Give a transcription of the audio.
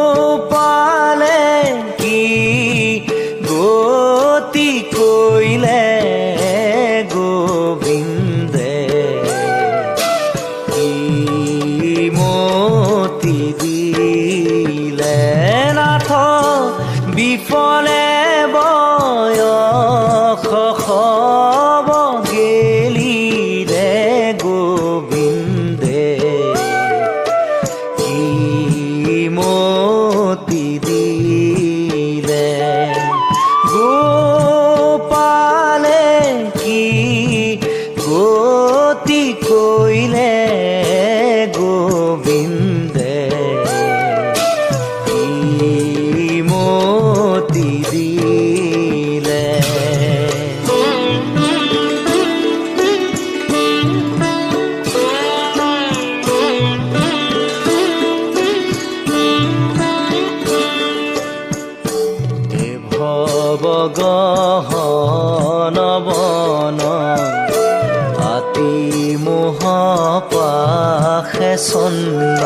গোপালে কি গতি কৰিলে গোবিন্দে কি মতি দিলে নাথ বিফলে বয়স খব গেলি ৰে গোবিন্দে কি মতি দিলে গোপালে কি গতি কৰিলে গোবিন্দে কি মতি দিলে ভবগহন বন আতি মোহ পাশে চন্ন